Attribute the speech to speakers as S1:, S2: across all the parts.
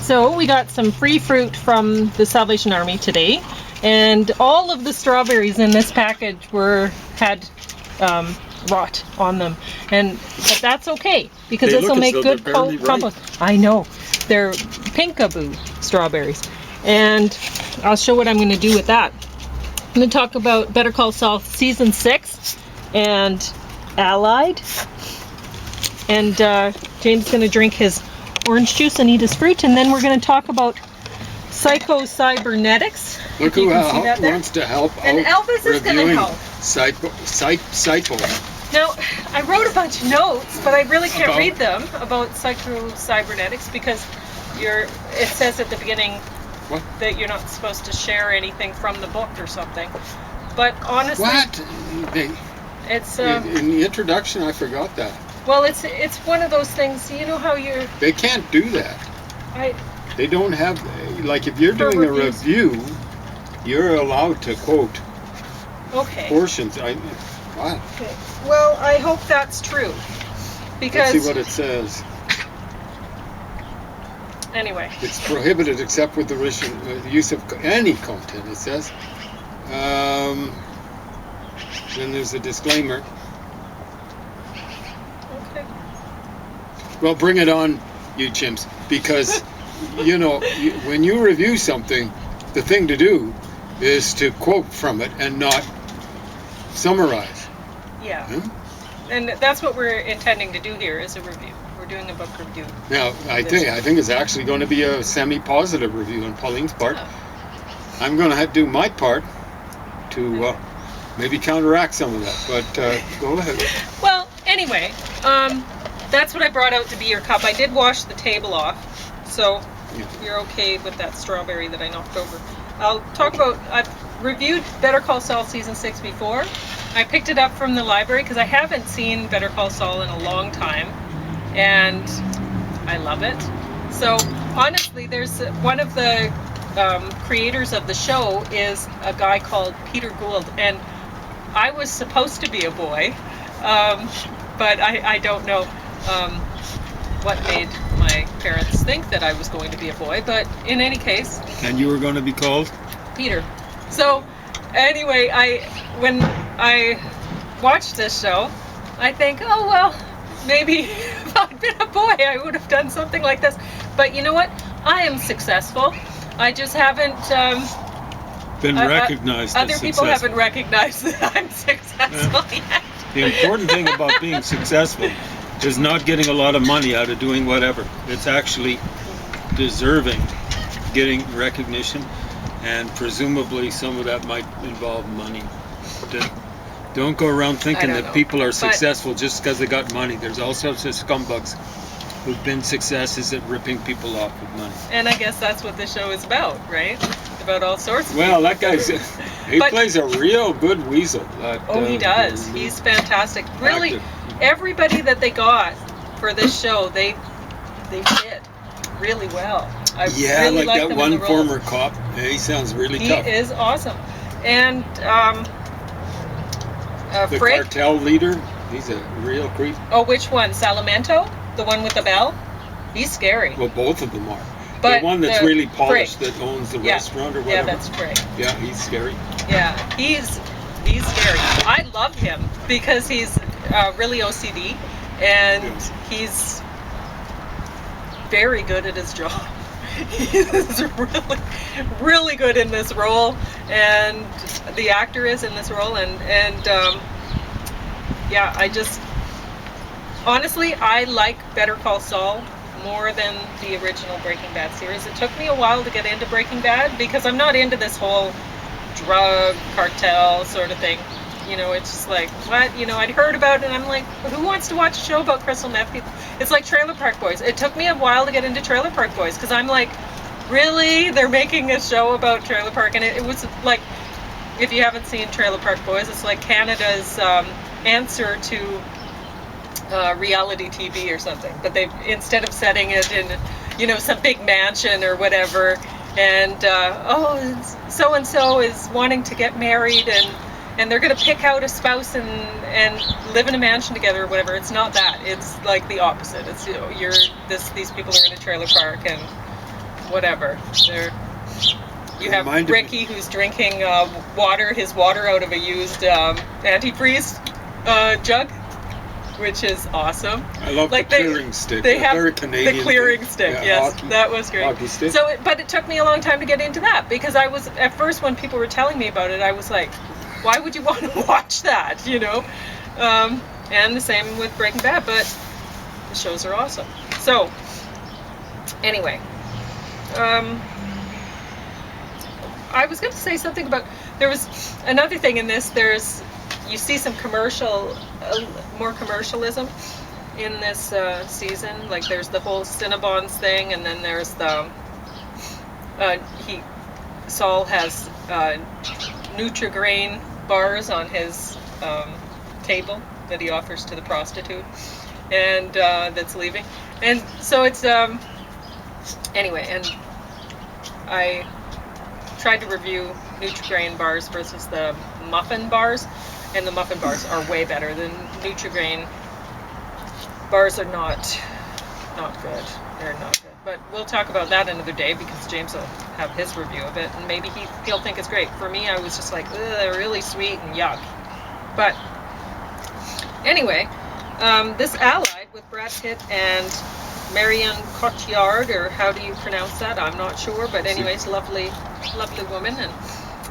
S1: So we got some free fruit from the Salvation Army today, and all of the strawberries in this package had rot on them, but that's okay because this will make good compost. I know, they're pinkaboo strawberries, and I'll show what I'm going to do with that. I'm going to talk about Better Call Saul season 6 and Allied, and James is going to drink his orange juice and eat his fruit, and then we're going to talk about Psycho-cybernetics.
S2: Look who wants to help
S1: and
S2: out.
S1: Elvis is going to help.
S2: Psycho.
S1: Now, I wrote a bunch of notes, but I really can't read them about Psycho-cybernetics because it says at the beginning that you're not supposed to share anything from the book or something. But honestly, it's
S2: in the introduction, I forgot that.
S1: Well, it's one of those things. You know how you're.
S2: They can't do that. They don't have, like, if you're doing a review, you're allowed to quote portions.
S1: Okay. Well, I hope that's true. Because
S2: let's see what it says.
S1: Anyway.
S2: It's prohibited except with the use of any content, it says. Then there's a disclaimer.
S1: Okay.
S2: Well, bring it on, you chimps, because, you know, when you review something, the thing to do is to quote from it and not summarize.
S1: Yeah. And that's what we're intending to do here is a review. We're doing a book review.
S2: Now, I think it's actually going to be a semi-positive review on Pauline's part.
S1: Oh.
S2: I'm going to do my part to maybe counteract some of that, but go ahead.
S1: Well, anyway, that's what I brought out to be your cup. I did wash the table off, so you're okay with that strawberry that I knocked over. I'll talk about, I've reviewed Better Call Saul season 6 before. I picked it up from the library because I haven't seen Better Call Saul in a long time, and I love it. So honestly, there's one of the creators of the show is a guy called Peter Gould, and I was supposed to be a boy, but I don't know what made my parents think that I was going to be a boy, but in any case.
S2: And you were going to be called?
S1: Peter. So anyway, when I watched this show, I think, oh well, maybe if I'd been a boy I would have done something like this. But you know what? I am successful. I just haven't
S2: been recognized as
S1: other people haven't recognized that I'm successful yet.
S2: The important thing about being successful is not getting a lot of money out of doing whatever. It's actually deserving getting recognition, and presumably some of that might involve money. Don't go around thinking that people are successful just because they got money. There's all sorts of scumbugs who've been successes at ripping people off with money.
S1: And I guess that's what this show is about, right? About all sorts of
S2: people. That guy's he plays a real good weasel.
S1: He does. He's fantastic. Really, everybody that they got for this show, they did really well. I really like that one
S2: former cop. Yeah, he sounds really tough.
S1: He is awesome. And
S2: the cartel leader, he's a real creep.
S1: Oh, which one? Salamento? The one with the bell? He's scary.
S2: Well, both of them are.
S1: But
S2: the one that's really polished that owns the restaurant or whatever.
S1: Yeah, that's Frank.
S2: Yeah, he's scary.
S1: Yeah, he's scary. I love him because he's really OCD, and he's very good at his job. He's really good in this role, and the actor is in this role, and yeah, honestly, I like Better Call Saul more than the original Breaking Bad series. It took me a while to get into Breaking Bad because I'm not into this whole drug cartel sort of thing. You know, it's just like, what? You know, I'd heard about it and I'm like, who wants to watch a show about crystal meth people? It's like Trailer Park Boys. It took me a while to get into Trailer Park Boys because I'm like, really? They're making a show about Trailer Park? And it was like, if you haven't seen Trailer Park Boys, it's like Canada's answer to reality TV or something, but they, instead of setting it in, you know, some big mansion or whatever, and so and so is wanting to get married, and they're going to pick out a spouse and live in a mansion together or whatever. It's not that. It's like the opposite. It's, you know, these people are in a trailer park, and whatever. You have
S2: Reminded me-
S1: Ricky who's drinking his water out of a used antifreeze jug, which is awesome.
S2: I love
S1: Like
S2: the clearing stick.
S1: They have
S2: very Canadian
S1: the clearing
S2: thing.
S1: stick.
S2: Yeah,
S1: Yes,
S2: hockey-
S1: that was great.
S2: hockey stick.
S1: So, but it took me a long time to get into that because I was at first when people were telling me about it, I was like, why would you want to watch that? You know, and the same with Breaking Bad. But the shows are awesome. So, anyway, I was going to say something about there was another thing in this. You see some more commercialism in this season. Like there's the whole Cinnabons thing, and then there's the Saul has Nutri-Grain bars on his table that he offers to the prostitute, and that's leaving. And so it's anyway, and I tried to review Nutri-Grain bars versus the muffin bars, and the muffin bars are way better. The Nutri-Grain bars are not good. They're not good. But we'll talk about that another day because James will have his review of it, and maybe he'll think it's great. For me, I was just like, ugh, they're really sweet and yuck. But anyway, this Allied with Brad Pitt and Marion Cotillard, or how do you pronounce that? I'm not sure, but anyways, lovely woman. And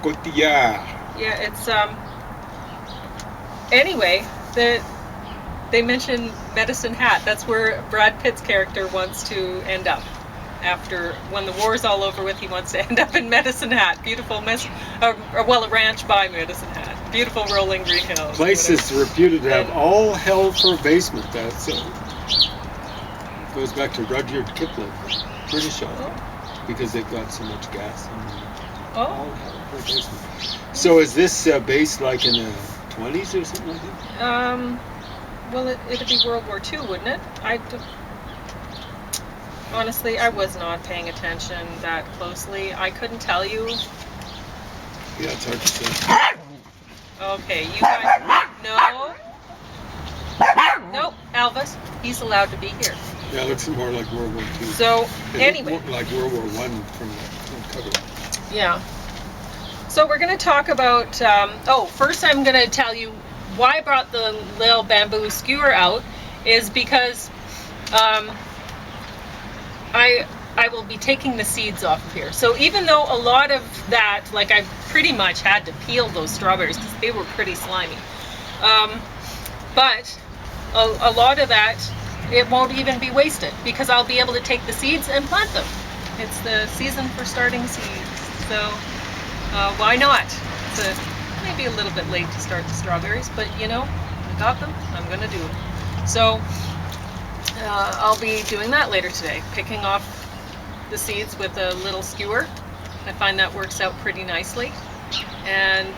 S2: Cotillard.
S1: yeah, it's anyway, they mention Medicine Hat. That's where Brad Pitt's character wants to end up. After, when the war's all over with, he wants to end up in Medicine Hat. Beautiful, a ranch by Medicine Hat. Beautiful rolling green hills.
S2: Place is reputed to have all hell for a basement. That's goes back to Rudyard Kipling, British author, because they've got so much gas. All hell for a basement. So is this based like in the 20s or something like that?
S1: Well, it'd be World War II, wouldn't it? Honestly, I was not paying attention that closely. I couldn't tell you.
S2: Yeah, it's hard to say.
S1: Okay, you guys. No, Elvis. He's allowed to be here.
S2: Yeah, it looks more like World War II.
S1: So,
S2: It
S1: anyway.
S2: looked more like World War I from the cover.
S1: Yeah. So we're going to talk about, first I'm going to tell you why I brought the little bamboo skewer out is because I will be taking the seeds off of here. So even though a lot of that, like I pretty much had to peel those strawberries because they were pretty slimy. But a lot of that, it won't even be wasted because I'll be able to take the seeds and plant them. It's the season for starting seeds. So why not? It's maybe a little bit late to start the strawberries, but you know, I got them, I'm gonna do it. So I'll be doing that later today, picking off the seeds with a little skewer. I find that works out pretty nicely. And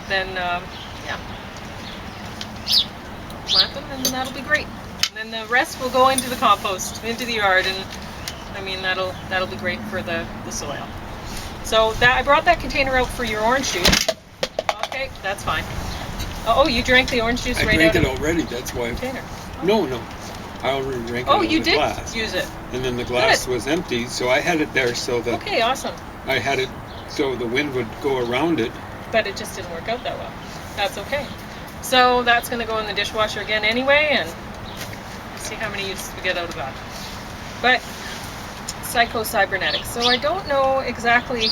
S1: then, plant them and that'll be great. And then the rest will go into the compost, into the yard, and I mean, that'll be great for the soil. So I brought that container out for your orange juice. Okay, that's fine. Oh, you drank the orange juice
S2: I
S1: right
S2: drank
S1: out
S2: it
S1: of
S2: already, that's why.
S1: the container.
S2: No. I already drank it
S1: Oh,
S2: out of
S1: you
S2: the
S1: did
S2: glass.
S1: use it.
S2: And then the glass
S1: Good.
S2: was empty, so I had it there so that
S1: Okay, awesome.
S2: I had it so the wind would go around it.
S1: But it just didn't work out that well. That's okay. So that's going to go in the dishwasher again anyway, and see how many uses we get out of that. But Psycho-cybernetics. So I don't know exactly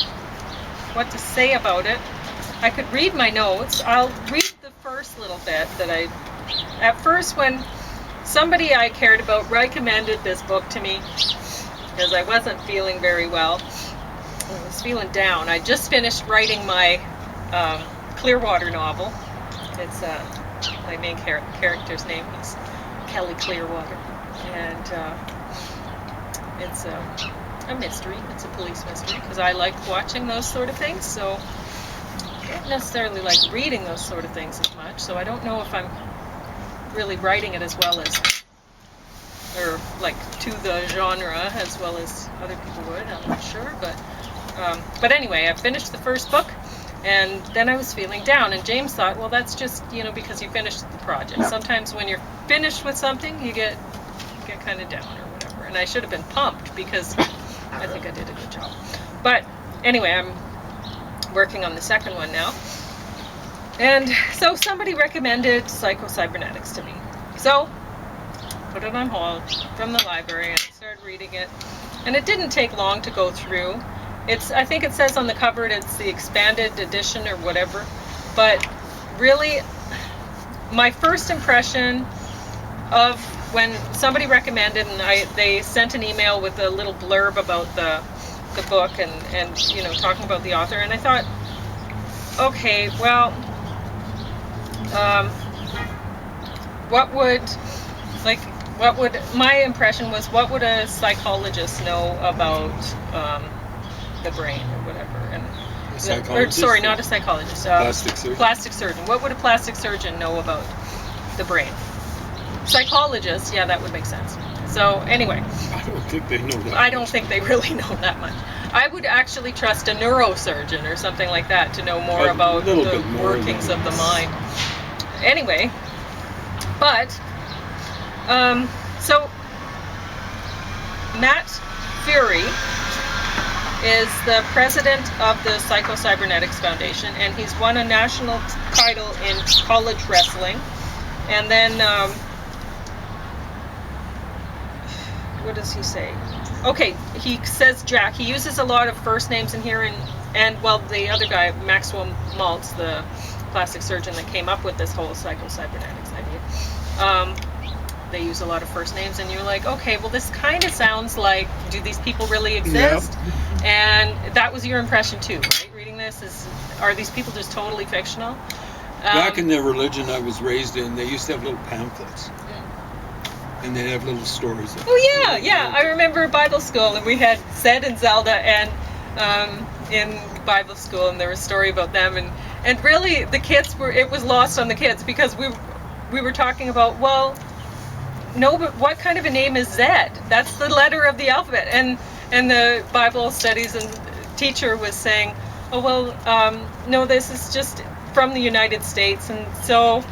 S1: what to say about it. I could read my notes. I'll read the first little bit that at first when somebody I cared about recommended this book to me because I wasn't feeling very well. I was feeling down. I just finished writing my Clearwater novel. It's my main character's name is Kelly Clearwater, and it's a mystery. It's a police mystery because I like watching those sort of things. So I don't necessarily like reading those sort of things as much. So I don't know if I'm really writing it as well as, or like to the genre as well as other people would. I'm not sure, but anyway, I finished the first book. And then I was feeling down, and James thought, well, that's just, because you finished the project. Sometimes when you're finished with something, you get kind of down or whatever. And I should have been pumped because I think I did a good job. But anyway, I'm working on the second one now. And so somebody recommended Psycho-cybernetics to me. So put it on hold from the library and I started reading it. And it didn't take long to go through. I think it says on the cover it's the expanded edition or whatever. But really, my first impression of when somebody recommended and they sent an email with a little blurb about the book and talking about the author, and I thought, okay, well, my impression was, what would a psychologist know about the brain or whatever? And sorry, not a psychologist.
S2: Plastic surgeon.
S1: Plastic surgeon. What would a plastic surgeon know about the brain? Psychologist, yeah, that would make sense. So anyway,
S2: I don't think they know that.
S1: I don't think they really know that much. I would actually trust a neurosurgeon or something like that to know more about the workings of the mind. Anyway, but so Matt Fury is the president of the Psycho-Cybernetics Foundation, and he's won a national title in college wrestling. And then what does he say? Okay, he says Jack. He uses a lot of first names in here, and well, the other guy, Maxwell Maltz, the plastic surgeon that came up with this whole Psycho-cybernetics idea, they use a lot of first names, and you're like, okay, well, this kind of sounds like, do these people really exist? Yep. And that was your impression too, right? Reading this, are these people just totally fictional?
S2: Back in the religion I was raised in, they used to have little pamphlets. And they'd have little stories.
S1: Oh yeah. I remember Bible school, and we had Zed and Zelda, and in Bible school, and there was a story about them, and really the kids it was lost on the kids because we were talking about, well, no, but what kind of a name is Zed? That's the letter of the alphabet, and the Bible studies and teacher was saying, oh well, no, this is just from the United States, and so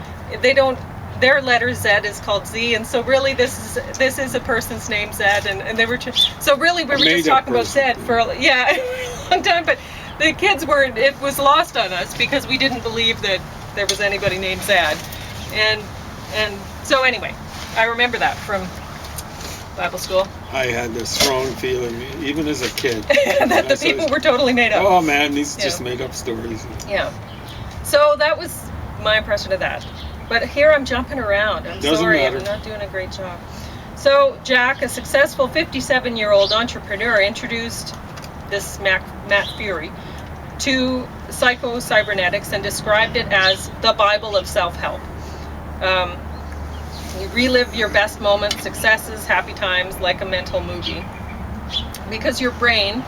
S1: their letter Z is called Z, and so really this is a person's name, Zed, and they were so really we were just talking about Zed for a long time, but the kids it was lost on us because we didn't believe that there was anybody named Zed, and so anyway, I remember that from Bible school.
S2: I had this strong feeling, even as a kid,
S1: that the people were totally made up.
S2: Oh man, these just made up stories.
S1: Yeah. So that was my impression of that. But here I'm jumping around. I'm sorry, I'm not doing a great job. So Jack, a successful 57-year-old entrepreneur, introduced this Matt Fury to Psycho-cybernetics and described it as the Bible of self-help. You relive your best moments, successes, happy times, like a mental movie. Because your brain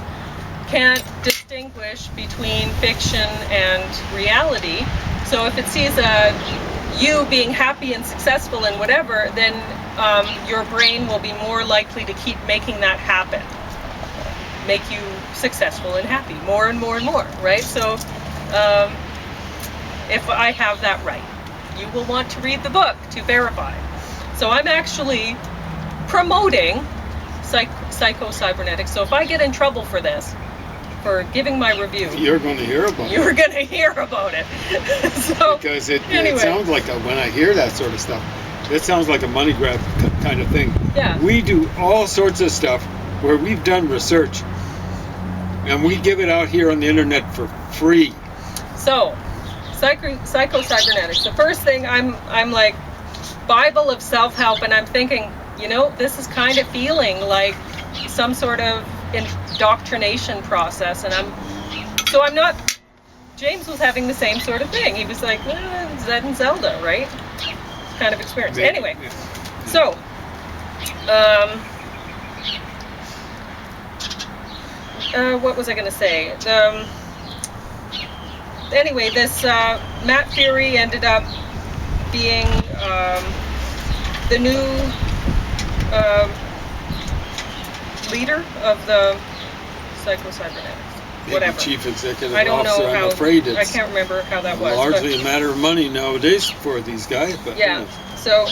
S1: can't distinguish between fiction and reality. So if it sees you being happy and successful and whatever, then your brain will be more likely to keep making that happen. Make you successful and happy more and more and more, right? So if I have that right, you will want to read the book to verify. So I'm actually promoting Psycho-cybernetics. So if I get in trouble for this, for giving my review,
S2: you're going to hear about it.
S1: You're going to hear about it. So,
S2: because it sounds like when I hear that sort of stuff, it sounds like a money grab kind of thing.
S1: Yeah.
S2: We do all sorts of stuff where we've done research, and we give it out here on the internet for free.
S1: So, Psycho-cybernetics. The first thing I'm like, Bible of self-help, and I'm thinking, this is kind of feeling like some sort of indoctrination process, and I'm not. James was having the same sort of thing. He was like, Zed and Zelda, right? Kind of experience. Anyway, so what was I going to say? Anyway, this Matt Fury ended up being the new leader of the Psycho-cybernetics. Whatever.
S2: Chief executive
S1: I don't
S2: officer.
S1: know how.
S2: I'm afraid it's
S1: I can't remember how that was.
S2: Largely a matter of money nowadays for these guys. But
S1: yeah. So,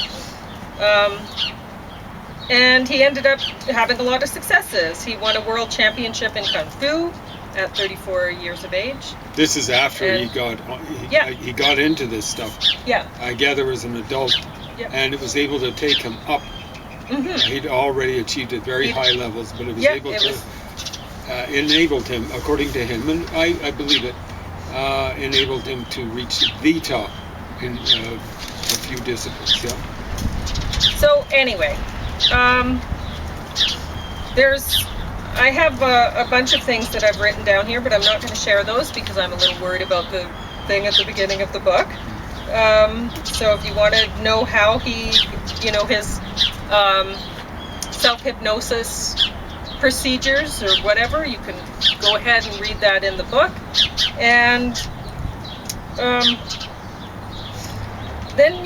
S1: And he ended up having a lot of successes. He won a world championship in Kung Fu at 34 years of age.
S2: This is after
S1: And-
S2: he got into this stuff.
S1: Yeah.
S2: I gather as an adult,
S1: Yeah.
S2: and it was able to take him up.
S1: Mm-hmm.
S2: He'd already achieved at very high levels, but it was
S1: Yeah,
S2: able
S1: it
S2: to
S1: was-
S2: enabled him, according to him, and I believe it, enabled him to reach the top in a few disciplines. Yeah.
S1: So anyway, I have a bunch of things that I've written down here, but I'm not going to share those because I'm a little worried about the thing at the beginning of the book. So if you want to know how he, his self-hypnosis procedures or whatever, you can go ahead and read that in the book. And then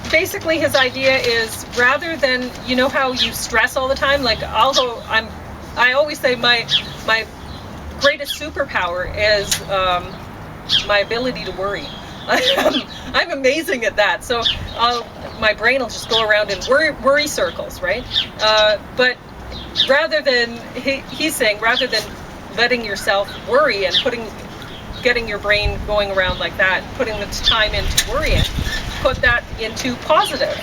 S1: basically his idea is, rather than, how you stress all the time, like I always say my greatest superpower is my ability to worry. I'm amazing at that. So my brain will just go around in worry circles, right? But rather than, he's saying, rather than letting yourself worry and getting your brain going around like that, putting the time into worrying, put that into positive.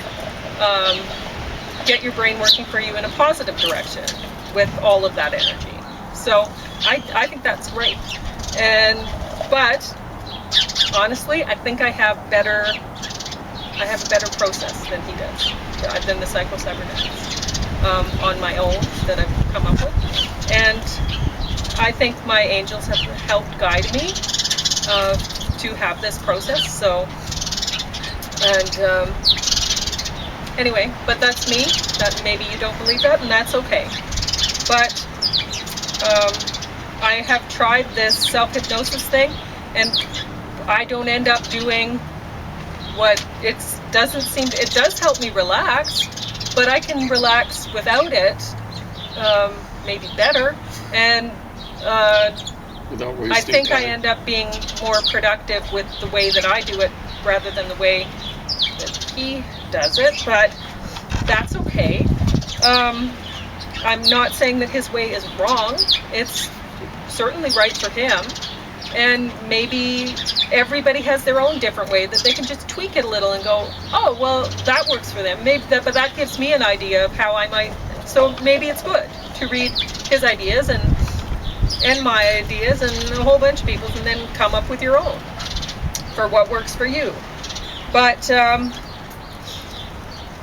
S1: Get your brain working for you in a positive direction with all of that energy. So I think that's great. But honestly, I think I have a better process than he does, than the Psycho-cybernetics on my own that I've come up with. And I think my angels have helped guide me to have this process. So, and anyway, but that's me. That maybe you don't believe that, and that's okay. But I have tried this self-hypnosis thing, and I don't end up doing what it doesn't seem. It does help me relax, but I can relax without it, maybe better. And
S2: Without wasting
S1: I think
S2: time.
S1: I end up being more productive with the way that I do it rather than the way that he does it, but that's okay. I'm not saying that his way is wrong. It's certainly right for him. And maybe everybody has their own different way that they can just tweak it a little and go, oh, well, that works for them. But that gives me an idea of how I might. So maybe it's good to read his ideas and my ideas and a whole bunch of people's, and then come up with your own for what works for you. But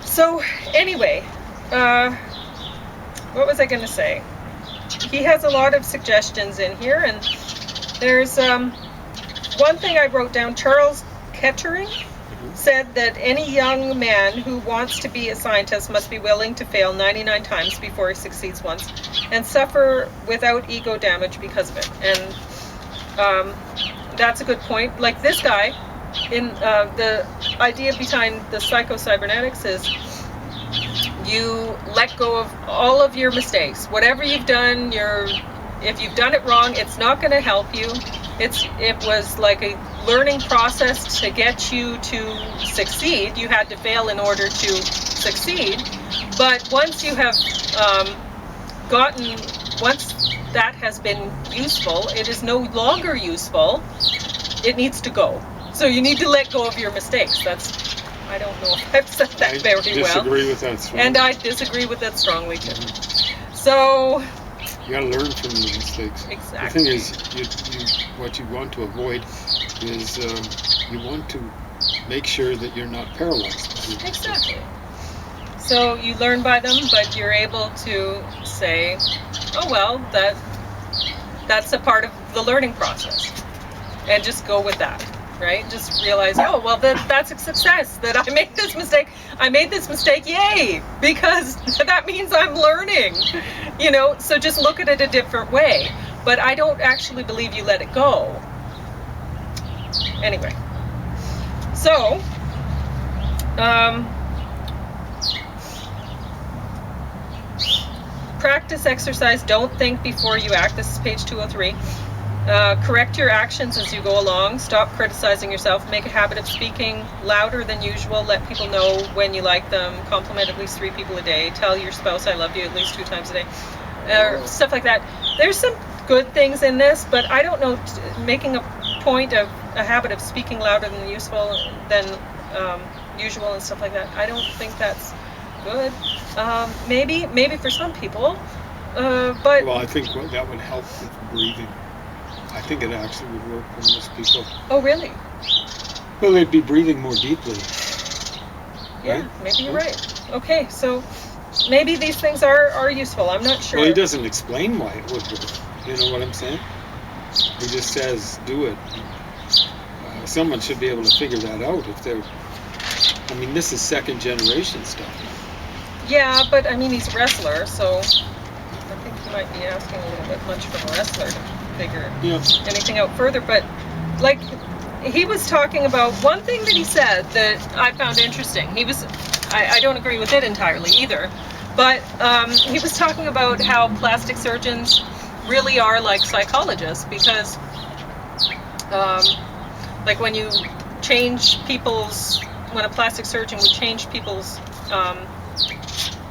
S1: so anyway, what was I going to say? He has a lot of suggestions in here, and there's one thing I wrote down. Charles Kettering said that any young man who wants to be a scientist must be willing to fail 99 times before he succeeds once, and suffer without ego damage because of it. And that's a good point. Like this guy, in the idea behind the Psycho-cybernetics is you let go of all of your mistakes. Whatever you've done, if you've done it wrong, it's not going to help you. It was like a learning process to get you to succeed. You had to fail in order to succeed. But once you have once that has been useful, it is no longer useful. It needs to go. So you need to let go of your mistakes. I don't know if I've said that very well.
S2: I disagree with that strongly.
S1: And I disagree with that strongly too. So
S2: you gotta learn from your mistakes.
S1: Exactly.
S2: The thing is, what you want to avoid is you want to make sure that you're not paralyzed.
S1: Exactly. So you learn by them, but you're able to say, oh well, that's a part of the learning process, and just go with that, right? Just realize, oh well, that's a success that I made this mistake. I made this mistake, yay, because that means I'm learning, so just look at it a different way. But I don't actually believe you let it go. Anyway, so practice exercise, don't think before you act. This is page 203. Correct your actions as you go along. Stop criticizing yourself. Make a habit of speaking louder than usual. Let people know when you like them. Compliment at least 3 people a day. Tell your spouse I love you at least 2 times a day. Stuff like that. There's some good things in this, but I don't know, making a point of a habit of speaking louder than usual and stuff like that, I don't think that's good. Maybe for some people, but...
S3: Well, I think that would help with breathing. I think it actually would work for most people.
S1: Oh, really?
S3: Well, they'd be breathing more deeply.
S1: Yeah, right? Maybe you're right. Okay, so maybe these things are useful. I'm not sure.
S3: Well, he doesn't explain why it would work. You know what I'm saying? He just says, do it. Someone should be able to figure that out if they're... I mean, this is second generation stuff.
S1: Yeah, but I mean, he's a wrestler, so I think he might be asking a little bit much from a wrestler to figure anything out further. But like, he was talking about one thing that he said that I found interesting. I don't agree with it entirely either, but he was talking about how plastic surgeons really are like psychologists, because like when a plastic surgeon would change people's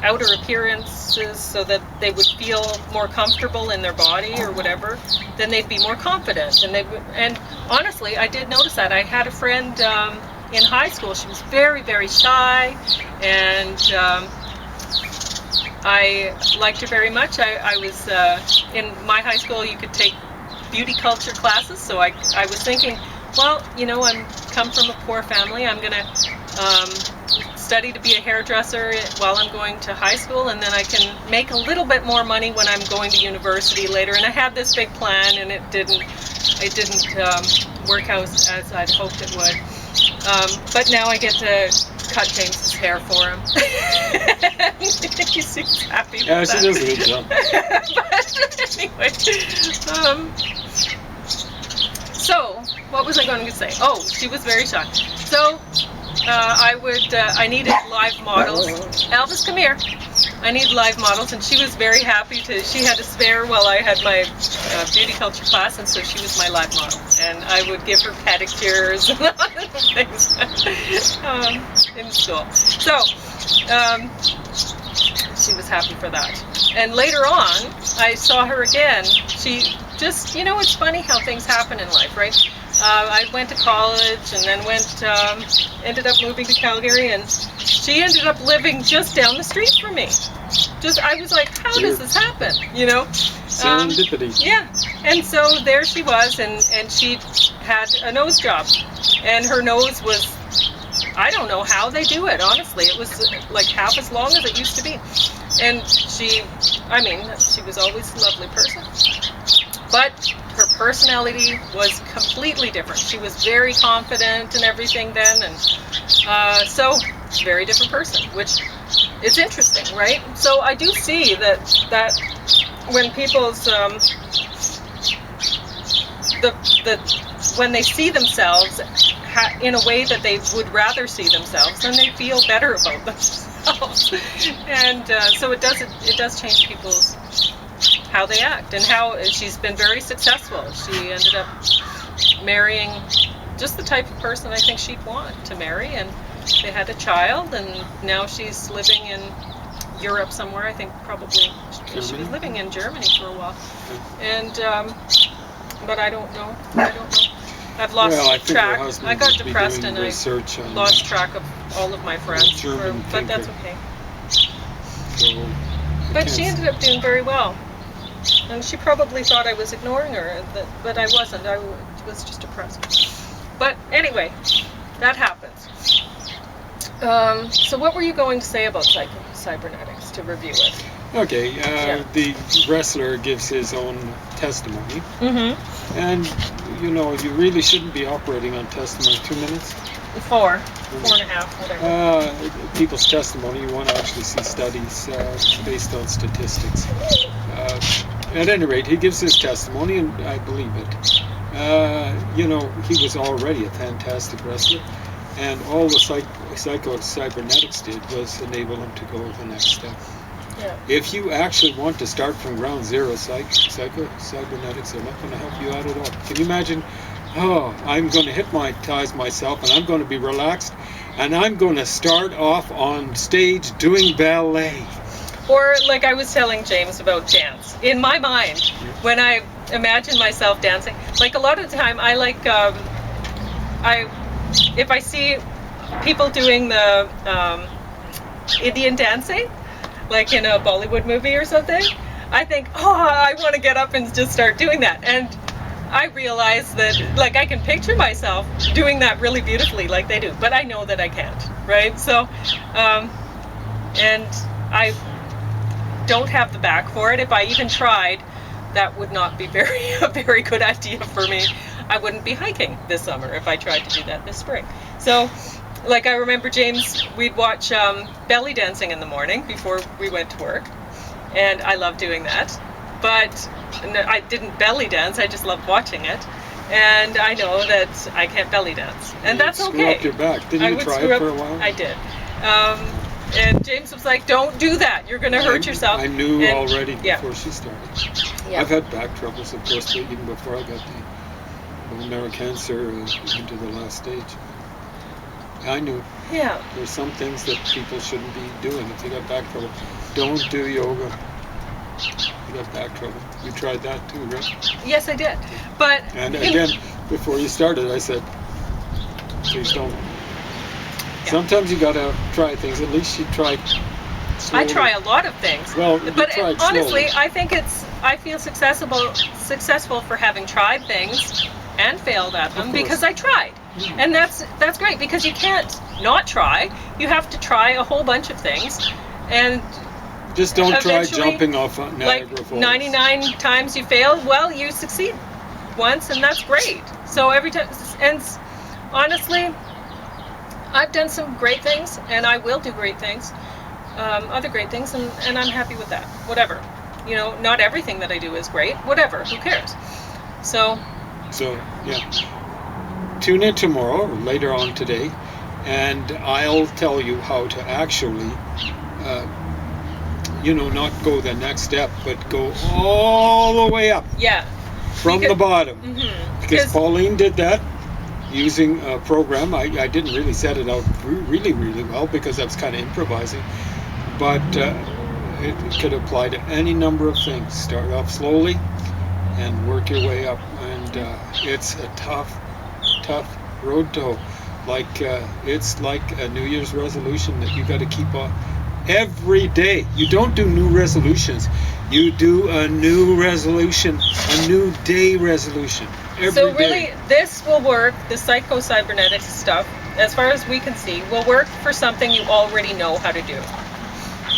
S1: outer appearances so that they would feel more comfortable in their body or whatever, then they'd be more confident. And honestly, I did notice that. I had a friend in high school. She was very, very shy, and I liked her very much. I was in my high school. You could take beauty culture classes, so I was thinking, well, you know, I'm come from a poor family. I'm gonna study to be a hairdresser while I'm going to high school, and then I can make a little bit more money when I'm going to university later. And I had this big plan, and it didn't work out as I'd hoped it would. But now I get to cut James's hair for him. He seems happy with that.
S3: Yeah, she does a good job.
S1: But anyway, so what was I going to say? Oh, she was very shy. So I needed live models. Elvis, come here. I need live models, and she was very happy she had a spare while I had my beauty culture class, and so she was my live model. And I would give her pedicures and other things in school. So she was happy for that. And later on, I saw her again. She just, you know, it's funny how things happen in life, right? I went to college and then ended up moving to Calgary, and she ended up living just down the street from me. I was like, how does this happen? You know?
S3: Serendipity.
S1: Yeah. And so there she was, and she had a nose job, and her nose was, I don't know how they do it, honestly. It was like half as long as it used to be. And she was always a lovely person. But her personality was completely different. She was very confident and everything then, and so very different person, which is interesting, right? So I do see that when people's when they see themselves in a way that they would rather see themselves, then they feel better about themselves, and so it does change people's how they act, and how she's been very successful. She ended up marrying just the type of person I think she'd want to marry, and they had a child, and now she's living in Europe somewhere. I think probably she was living in Germany for a while, and but I don't know. I've lost track. I got depressed and I lost track of all of my friends, but that's okay. But she ended up doing very well. And she probably thought I was ignoring her, but I wasn't. I was just depressed. But anyway, that happens. So what were you going to say about Psycho-cybernetics to review it?
S3: Okay, the wrestler gives his own testimony. Mm-hmm. And, you know, you really shouldn't be operating on testimony 2 minutes. 4 and a half, whatever. People's testimony, you want to actually see studies based on statistics. At any rate, he gives his testimony, and I believe it. You know, he was already a fantastic wrestler, and all the Psycho-cybernetics did was enable him to go to the next step.
S1: Yeah.
S3: If you actually want to start from ground zero, Psycho-cybernetics are not going to help you out at all. Can you imagine? Oh, I'm going to hypnotize myself, and I'm going to be relaxed, and I'm going to start off on stage doing ballet.
S1: Or like I was telling James about dance. In my mind, when I imagine myself dancing, like a lot of the time I like, if I see people doing the Indian dancing, like in a Bollywood movie or something, I think, oh, I want to get up and just start doing that. And I realize that, like, I can picture myself doing that really beautifully like they do, but I know that I can't, right? So, and I don't have the back for it. If I even tried, that would not be a very good idea for me. I wouldn't be hiking this summer if I tried to do that this spring. So, like, I remember James, we'd watch belly dancing in the morning before we went to work, and I love doing that. But I didn't belly dance, I just loved watching it. And I know that I can't belly dance. And that's okay.
S3: Screw up your back. Didn't you try it for a while?
S1: I did. And James was like, don't do that. You're going to hurt yourself.
S3: I knew already before she started.
S1: Yeah.
S3: I've had back troubles, of course, even before I got the bone marrow cancer into the last stage. I knew.
S1: Yeah.
S3: There's some things that people shouldn't be doing. If you got back trouble, don't do yoga. You got back trouble. You tried that too, right?
S1: Yes, I did. But
S3: and again, before you started, I said, please don't. Yeah. Sometimes you gotta try things. At least you tried slowly.
S1: I try a lot of things.
S3: Well,
S1: but honestly,
S3: slowly.
S1: I think I feel successful for having tried things and failed at them because I tried. And that's great, because you can't not try. You have to try a whole bunch of things, and
S3: just don't try jumping off Niagara Falls.
S1: 99 times you fail, well, you succeed once, and that's great. So every time, and honestly, I've done some great things, and I will do great things, other great things, and I'm happy with that. Whatever, not everything that I do is great. Whatever, who cares? So
S3: yeah, tune in tomorrow or later on today, and I'll tell you how to actually. Not go the next step, but go all the way up.
S1: Yeah.
S3: From the bottom.
S1: Mm-hmm.
S3: Because Pauline did that using a program. I didn't really set it out really, really well because I was kind of improvising. But it could apply to any number of things. Start off slowly and work your way up. And it's a tough road to hoe. It's like a New Year's resolution that you got to keep on. Every day. You don't do new resolutions. You do a new resolution, a new day resolution.
S1: So really, this will work, the psycho-cybernetics stuff, as far as we can see, will work for something you already know how to do.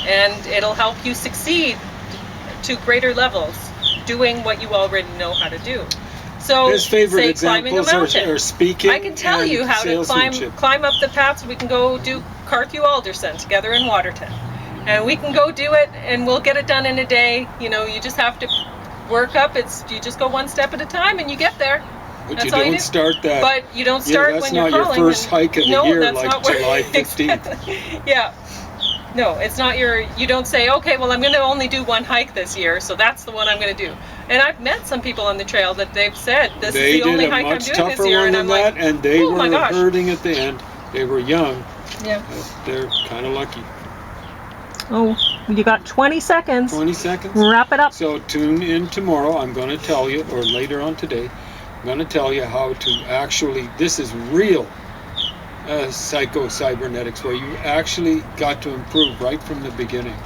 S1: And it'll help you succeed to greater levels doing what you already know how to do. So,
S3: his favorite
S1: say climbing a
S3: examples
S1: mountain.
S3: are speaking.
S1: I can tell you how to climb up the paths. We can go do Carthew Alderson together in Waterton. And we can go do it, and we'll get it done in a day. You just have to work up. You just go one step at a time, and you get there.
S3: But
S1: that's
S3: you
S1: all
S3: don't start that.
S1: But you don't start when you're crawling.
S3: That's not your first hike of the year, like July 15th.
S1: Exactly. Yeah. No, it's not you don't say, okay, well, I'm going to only do one hike this year, so that's the one I'm going to do. And I've met some people on the trail that they've said, this is the only hike I'm doing this year.
S3: And I'm like, and they were
S1: gosh.
S3: hurting at the end. They were young.
S1: Yeah.
S3: They're kind of lucky.
S1: Oh, you got 20 seconds.
S3: 20 seconds?
S1: Wrap it up.
S3: So tune in tomorrow. I'm going to tell you, or later on today, I'm going to tell you how to actually, this is real psycho-cybernetics, where you actually got to improve right from the beginning.